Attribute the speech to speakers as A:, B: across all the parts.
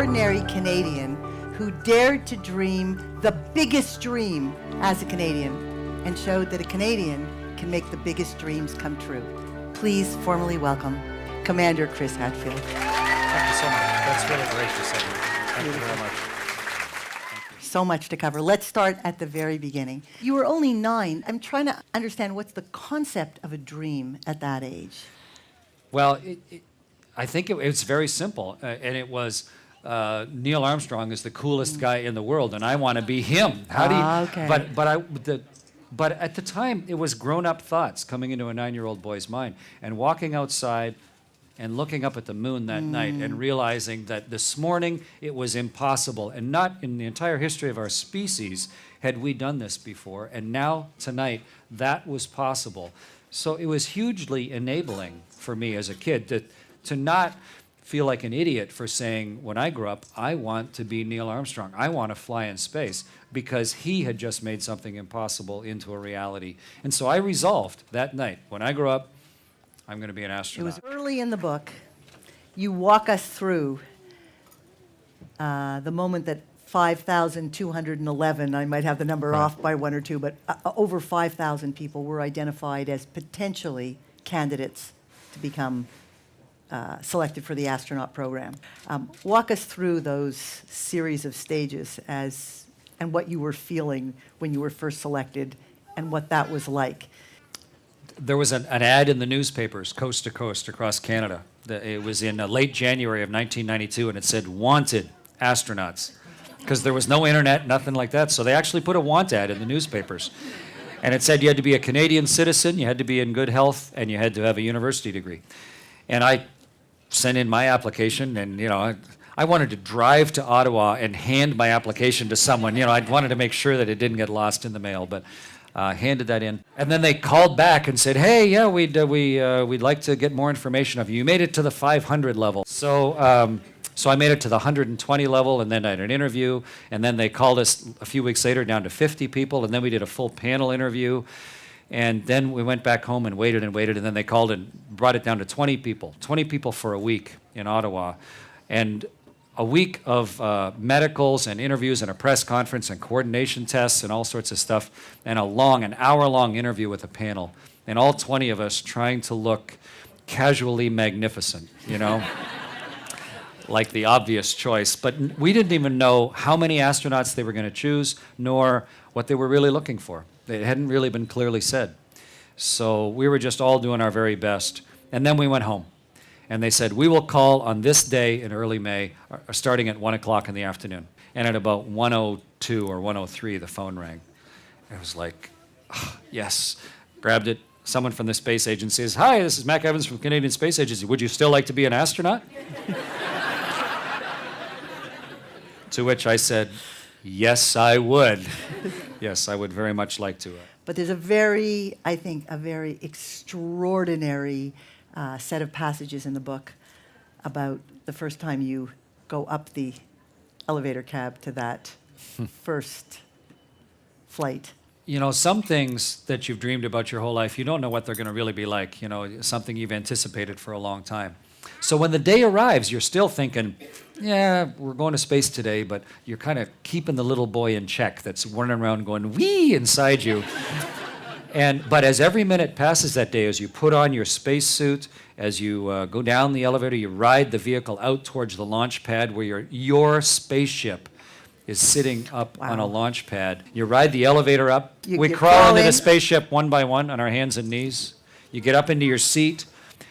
A: extraordinary Canadian who dared to dream the biggest dream as a Canadian and showed that a Canadian can make the biggest dreams come true. Please formally welcome Commander Chris Hadfield.
B: Thank you so much. That's really gracious of you. Thank you very much.
A: So much to cover. Let's start at the very beginning. You were only 9. I'm trying to understand what's the concept of a dream at that age.
B: Well, I think it's very simple, and it was Neil Armstrong is the coolest guy in the world, and I want to be him. How do you?
A: Okay.
B: But at the time, it was grown-up thoughts coming into a 9-year-old boy's mind, and walking outside and looking up at the moon that night and realizing that this morning it was impossible, and not in the entire history of our species had we done this before, and now tonight that was possible. So it was hugely enabling for me as a kid to not feel like an idiot for saying, when I grow up, I want to be Neil Armstrong. I want to fly in space, because he had just made something impossible into a reality. And so I resolved that night, when I grow up, I'm going to be an astronaut.
A: It was early in the book. You walk us through the moment that 5,211, I might have the number off by 1 or 2, but over 5,000 people were identified as potentially candidates to become selected for the astronaut program. Walk us through those series of stages and what you were feeling when you were first selected and what that was like.
B: There was an ad in the newspapers, coast to coast across Canada. It was in late January of 1992, and it said, "Wanted astronauts," because there was no internet, nothing like that. So they actually put a want ad in the newspapers. And it said you had to be a Canadian citizen, you had to be in good health, and you had to have a university degree. And I sent in my application, and I wanted to drive to Ottawa and hand my application to someone. I wanted to make sure that it didn't get lost in the mail, but handed that in. And then they called back and said, "Hey, yeah, we'd like to get more information of you. You made it to the 500 level." So I made it to the 120 level, and then I had an interview, and then they called us a few weeks later down to 50 people, and then we did a full panel interview. And then we went back home and waited, and then they called and brought it down to 20 people for a week in Ottawa. And a week of medicals and interviews and a press conference and coordination tests and all sorts of stuff, and an hour-long interview with a panel, and all 20 of us trying to look casually magnificent, like the obvious choice. But we didn't even know how many astronauts they were going to choose, nor what they were really looking for. It hadn't really been clearly said. So we were just all doing our very best. And then we went home. And they said, "We will call on this day in early May, starting at 1 o'clock in the afternoon." And at about 1:02 or 1:03, the phone rang. I was like, yes. Grabbed it. Someone from the space agency says, "Hi, this is Mac Evans from Canadian Space Agency. Would you still like to be an astronaut?" To which I said, "Yes, I would." Yes, I would very much like to.
A: But there's a very extraordinary set of passages in the book about the first time you go up the elevator cab to that first flight.
B: Some things that you've dreamed about your whole life, you don't know what they're going to really be like, something you've anticipated for a long time. So when the day arrives, you're still thinking, yeah, we're going to space today, but you're kind of keeping the little boy in check that's running around going, wee, inside you. But as every minute passes that day, as you put on your spacesuit, as you go down the elevator, you ride the vehicle out towards the launch pad where your spaceship is sitting up on a launch pad. You ride the elevator up. We crawl into the spaceship one by one on our hands and knees. You get up into your seat.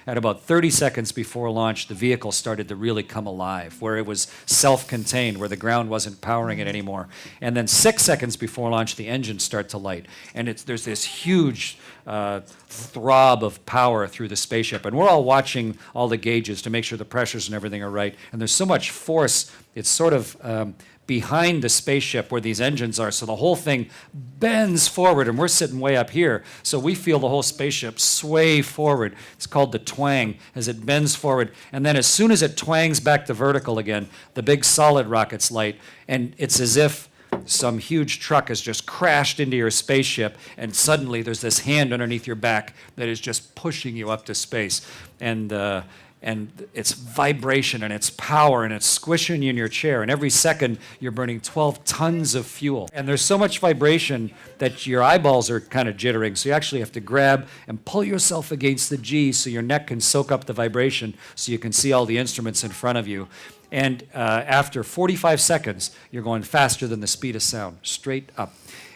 B: At about 30 seconds before launch, the vehicle started to really come alive, where it was self-contained, where the ground wasn't powering it anymore. And then 6 seconds before launch, the engines start to light. And there's this huge throb of power through the spaceship. And we're all watching all the gauges to make sure the pressures and everything are right. And there's so much force, it's sort of behind the spaceship where these engines are, so the whole thing bends forward, and we're sitting way up here, so we feel the whole spaceship sway forward. It's called the twang, as it bends forward, and then as soon as it twangs back to vertical again, the big solid rockets light, and it's as if some huge truck has just crashed into your spaceship, and suddenly there's this hand underneath your back that is just pushing you up to space. And and it's vibration and it's power and it's squishing you in your chair. And every second you're burning 12 tons of fuel. And there's so much vibration that your eyeballs are kind of jittering. So you actually have to grab and pull yourself against the G so your neck can soak up the vibration so you can see all the instruments in front of you. And after 45 seconds, you're going faster than the speed of sound, straight up.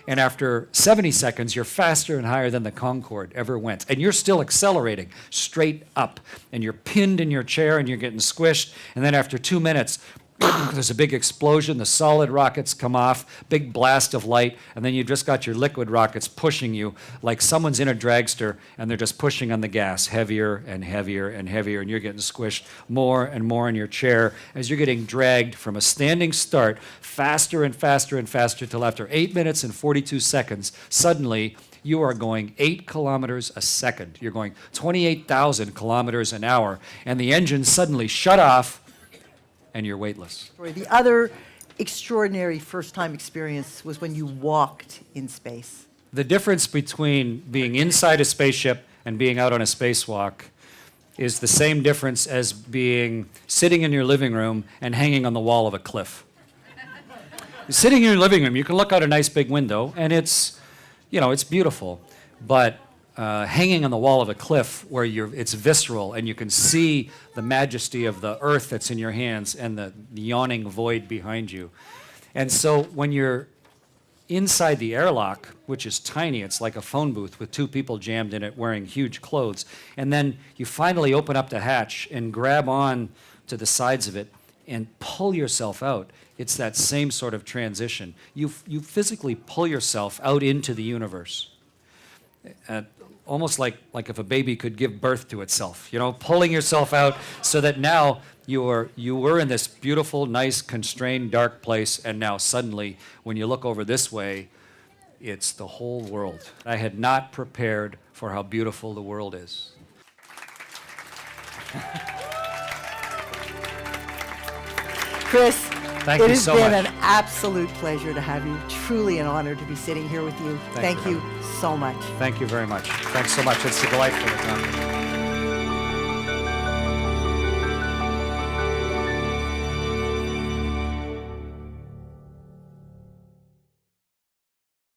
B: And after 70 seconds, you're faster and higher than the Concorde ever went. And you're still accelerating straight up. And you're pinned in your chair and you're getting squished. And then after 2 minutes, there's a big explosion. The solid rockets come off, big blast of light. And then you've just got your liquid rockets pushing you like someone's in a dragster and they're just pushing on the gas heavier and heavier and heavier. And you're getting squished more and more in your chair as you're getting dragged from a standing start faster and faster and faster till after 8 minutes and 42 seconds, suddenly you are going 8 kilometers a second. You're going 28,000 kilometers an hour. And the engine suddenly shut off and you're weightless.
A: The other extraordinary first-time experience was when you walked in space.
B: The difference between being inside a spaceship and being out on a spacewalk is the same difference as being sitting in your living room and hanging on the wall of a cliff. Sitting in your living room, you can look out a nice big window, and it's, you know, it's beautiful. But hanging on the wall of a cliff where it's visceral and you can see the majesty of the earth that's in your hands and the yawning void behind you. And so when you're inside the airlock, which is tiny, it's like a phone booth with 2 people jammed in it wearing huge clothes, and then you finally open up the hatch and grab on to the sides of it and pull yourself out. It's that same sort of transition. You physically pull yourself out into the universe. Almost like if a baby could give birth to itself, you know, pulling yourself out so that now you were in this beautiful, nice, constrained, dark place, and now suddenly, when you look over this way, it's the whole world. I had not prepared for how beautiful the world is.
A: Chris,
B: Thank you so much.
A: It has been an absolute pleasure to have you. Truly an honor to be sitting here with you. Thank you so much.
B: Thank you very much. Thanks so much. It's delightful to talk to you.